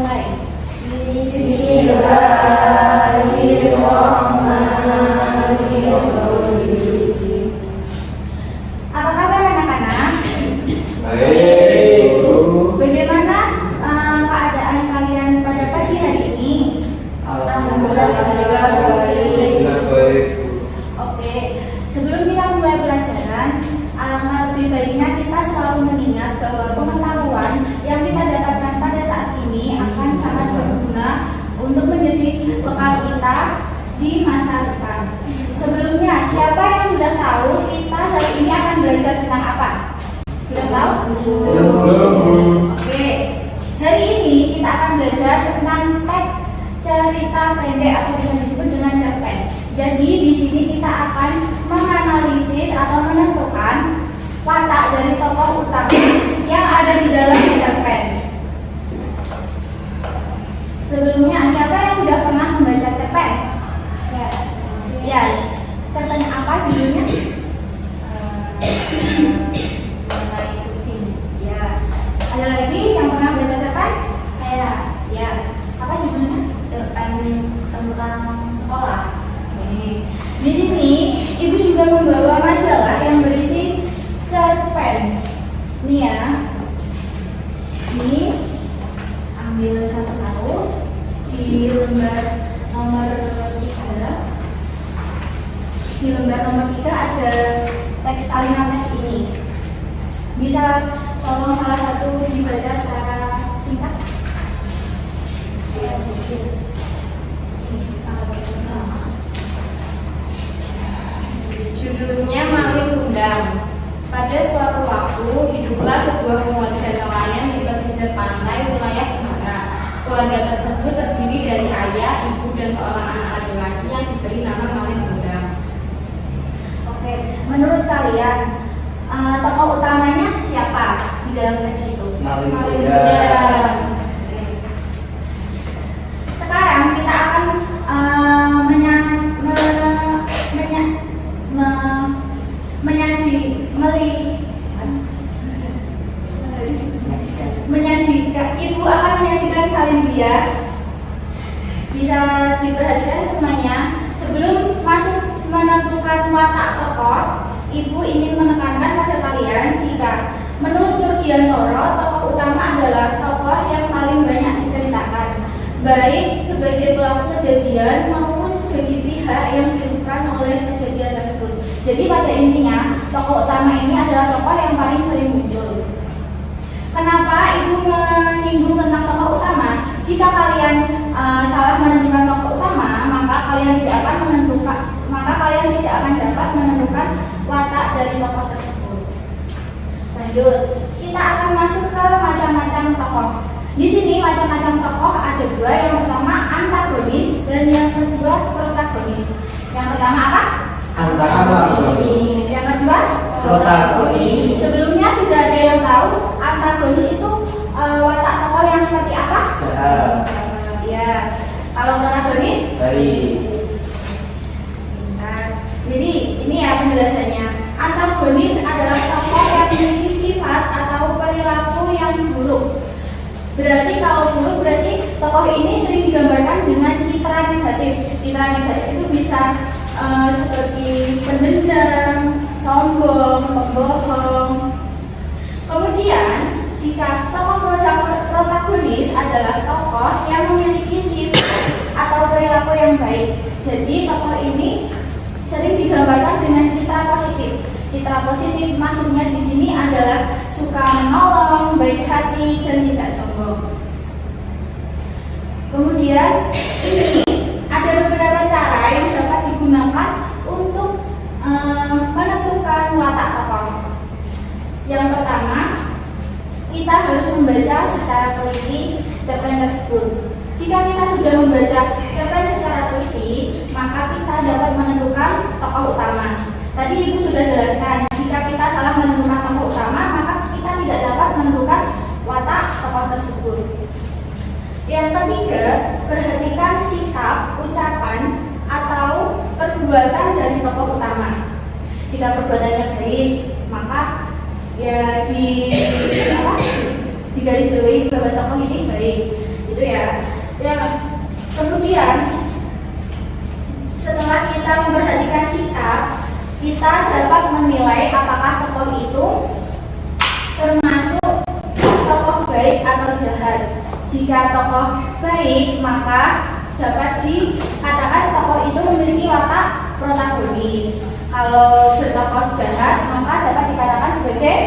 mulai. Bismillahirrahmanirrahim. Apa kabar anak-anak? Baik, Bu. Bagaimana keadaan kalian pada pagi hari ini? Alhamdulillah baik. Oke, sebelum kita mulai pelajaran, alangkah lebih baiknya kita selalu mengingat bahwa pengetahuan yang kita dapatkan pada saat ini akan sangat berguna untuk menjadi bekal kita di masa depan. Sebelumnya, siapa yang sudah tahu kita hari ini akan belajar tentang apa? Sudah tahu? Belum. Oke, hari ini kita akan belajar tentang teks cerita pendek atau bisa disebut dengan cerpen. Jadi di sini kita akan menganalisis atau menentukan watak dari tokoh utama yang ada di dalam cerpen. Sebelumnya, siapa yang sudah pernah membaca cerpen? Ya, cerpen apa judulnya? Ya. Ada lagi yang pernah baca cerpen? Ya. Apa judulnya? Cerpen tentang sekolah. Di sini ibu juga membawa majalah yang berisi cerpen. Ini ya. Ini ambil satu-satu di lembar nomor 3. Di lembar nomor 3 ada teks salinan teks ini. Bisa tolong salah satu dibaca secara singkat? Judulnya Maling Kundang. Pada suatu waktu, hiduplah sebuah keluarga nelayan di pesisir pantai wilayah Sumatera. Keluarga tersebut terdiri dari ayah, ibu, dan seorang anak laki-laki yang diberi nama Maling Kundang. Oke, menurut kalian tokoh utamanya siapa di dalam teks itu? Maling Kundang. Sekarang kita akan menyajikan. Ibu akan menyajikan salindia. Bisa diperhatikan semuanya. Sebelum masuk menentukan watak tokoh, ibu ingin menekankan pada kalian jika menurut Nurgiantoro, tokoh utama adalah tokoh yang paling banyak diceritakan, baik sebagai pelaku kejadian maupun sebagai pihak yang dirugikan oleh kejadian tersebut. Jadi pada intinya, tokoh utama ini adalah tokoh yang paling sering muncul. Kenapa ibu menyinggung tentang tokoh utama? Jika kalian salah menentukan tokoh utama, maka kalian tidak akan dapat menentukan watak dari tokoh tersebut. Lanjut, kita akan masuk ke macam-macam tokoh. Di sini macam-macam tokoh ada dua. Yang pertama antagonis dan yang kedua protagonis. Yang pertama apa? Antagonis. Yang kedua Protagonis. Sebelumnya sudah ada yang tahu antagonis itu watak tokoh yang seperti apa? Jahat. Ya. Kalau protagonis? Baik. Nah, jadi ini ya penjelasannya. Antagonis adalah tokoh yang memiliki sifat atau perilaku yang buruk. Berarti kalau buruk berarti tokoh ini sering digambarkan dengan citra negatif. Citra negatif itu bisa seperti pendendam, sombong, pembohong. Kemudian jika tokoh protagonis adalah tokoh yang memiliki sifat atau perilaku yang baik. Jadi tokoh ini sering digambarkan dengan citra positif. Citra positif maksudnya di sini adalah suka menolong, baik hati, dan tidak sombong. Kemudian ini ada beberapa cara yang dapat digunakan untuk menentukan watak tokoh. Yang pertama, kita harus membaca secara teliti cerpen tersebut. Jika kita sudah membaca cerpen secara teliti, maka kita dapat menentukan tokoh utama. Tadi ibu sudah jelaskan, jika kita salah menentukan tokoh utama, maka kita tidak dapat menentukan watak tokoh tersebut. Yang ketiga, perhatikan sikap, ucapan, atau perbuatan dari tokoh utama. Jika perbuatannya baik, maka ya di garis bawahi bahwa tokoh ini baik. Itu ya. Kemudian setelah kita memperhatikan sikap, kita dapat menilai apakah tokoh itu termasuk tokoh baik atau jahat. Jika tokoh baik, maka dapat dikatakan tokoh itu memiliki watak protagonis. Kalau bertokoh jahat, maka dapat dikatakan sebagai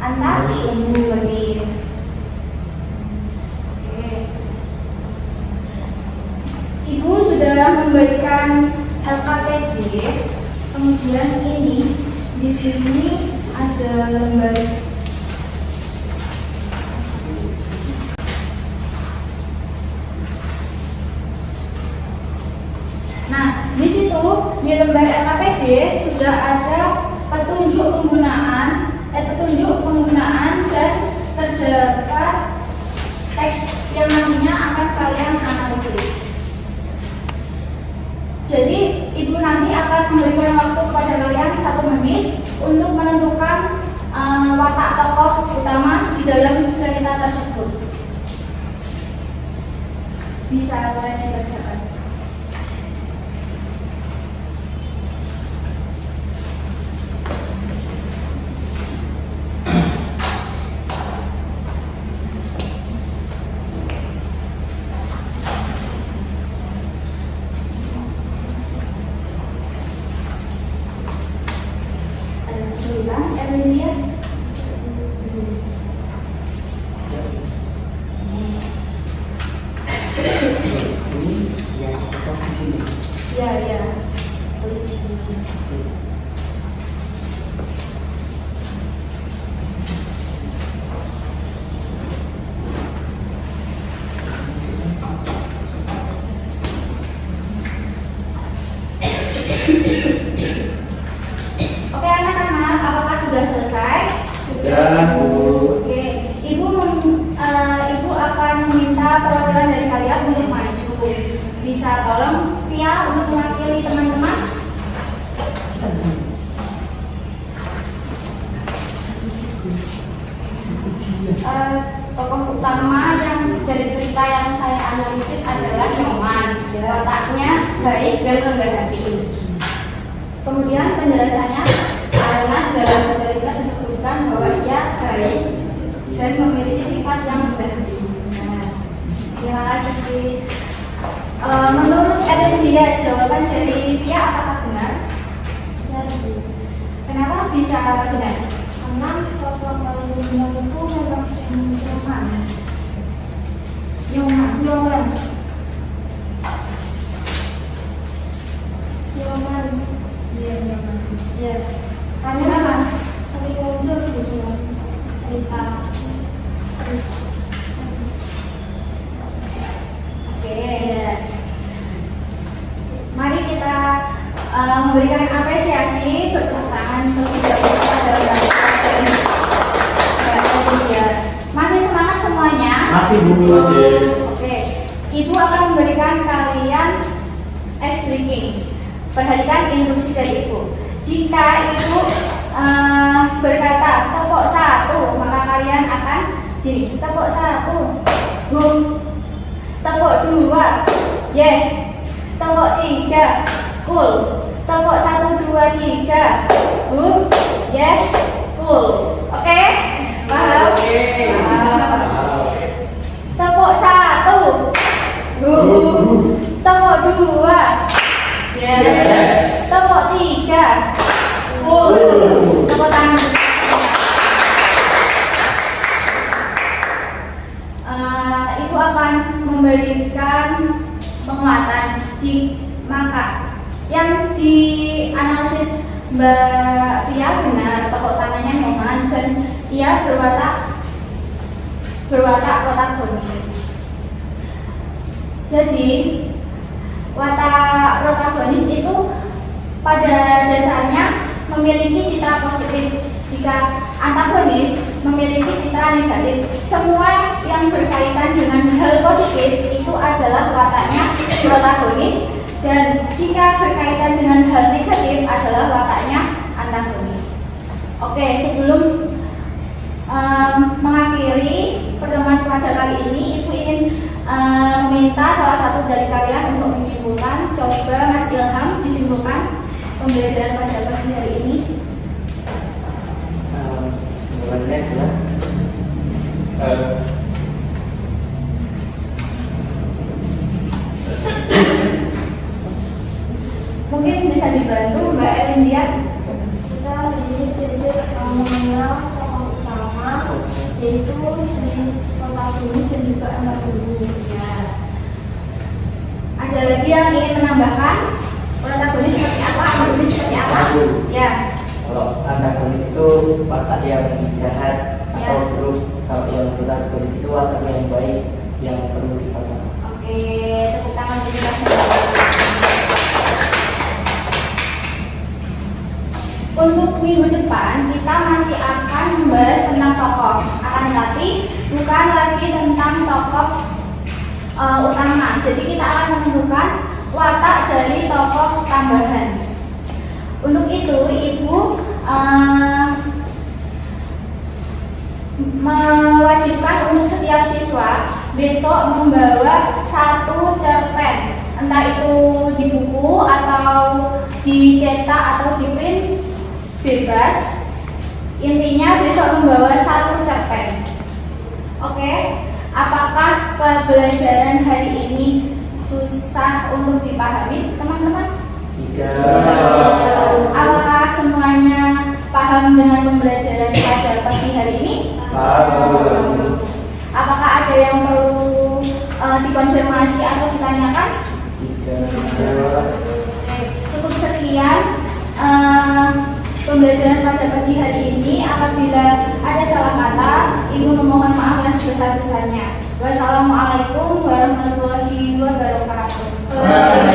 antagonis. Ibu sudah memberikan LKPD, kemudian ini di sini ada lembar. Nah, di situ di lembar LKPD sudah ada petunjuk penggunaan dan terdapat teks yang nantinya akan kalian analisis. Jadi ibu nanti akan memberikan waktu kepada kalian 1 menit untuk menentukan watak tokoh utama di dalam cerita tersebut. Bisa kalian dikerjakan. Oke anak-anak, apakah sudah selesai? Sudah, Bu. Oke, ibu akan meminta perwakilan dari kalian untuk maju. Bisa tolong Pia untuk mewakili teman-teman? Tokoh utama yang dari cerita yang saya analisis adalah Nyoman. Wataknya baik dan rendah hati. Kemudian penjelasannya, Karena dalam cerita disebutkan bahwa ia baik dan memiliki sifat yang rendah hati. terima kasih. Menurut Erlindia, jawaban dari Pia apakah benar? Kenapa bisa benar? Karena sosok paling benar itu memang Nyoman. Iya, Nyoman. Ya, karena sering muncul di dalam cerita. Oke, mari kita memberikan apresiasi bertepuk tangan terlebih dahulu kepada Masih semangat semuanya? Masih, Bu, masih. Oke, Ibu akan memberikan kalian ice breaking. Perhatikan instruksi dari Ibu. Jika Ibu berkata tepuk 1, maka kalian akan gini, tepuk 1, boom. Tepuk 2, yes. Tepuk 3, cool. Tepuk 1, 2, 3, boom, yes, cool. Oke? Paham? Tepuk 1, boom. Tepuk 2, yes. Tepuk 3, cool. Tepuk tangan. Ibu akan memberikan penguatan. Maka yang dianalisis Mbak Pia benar, tepuk tangannya Nyoman dan ia berwatak protagonis. Jadi watak protagonis itu pada dasarnya memiliki citra positif. Jika antagonis memiliki citra negatif. Semua yang berkaitan dengan hal positif itu adalah wataknya protagonis, dan jika berkaitan dengan hal negatif adalah wataknya Oke, sebelum mengakhiri pertemuan pada kali ini Ibu ingin meminta salah satu dari kalian untuk menyimpulkan. Coba Mas Ilham disimpulkan pembelajaran pada pagi hari ini. Sebenarnya adalah Mungkin bisa dibantu Mbak Elindia. Kita hari ini belajar mengenal tokoh utama, yaitu jenis protagonis dan juga antagonis. Ya. Ada lagi yang ingin menambahkan? Protagonis seperti apa? Antagonis seperti apa? Ya. kalau antagonis itu watak yang jahat atau Ya. buruk, kalau yang protagonis itu watak yang baik yang perlu dicontoh. Oke, tepuk tangan untuk kita semua. Untuk minggu depan kita masih akan membahas tentang tokoh, akan tetapi bukan lagi tentang tokoh utama. Jadi kita akan menentukan watak dari tokoh tambahan. Untuk itu Ibu mewajibkan untuk setiap siswa besok membawa satu cerpen, entah itu di buku atau dicetak atau di print, bebas. Intinya besok membawa satu cerpen. Oke, apakah pembelajaran hari ini susah untuk dipahami, teman-teman? Tidak. Apakah semuanya paham dengan pembelajaran pada pagi hari ini? Paham. Apakah ada yang perlu dikonfirmasi atau ditanyakan? Tidak. Cukup sekian pembelajaran pada pagi hari ini. Apabila ada salah kata, Ibu memohon maaf yang sebesar-besarnya. Wassalamualaikum warahmatullahi wabarakatuh.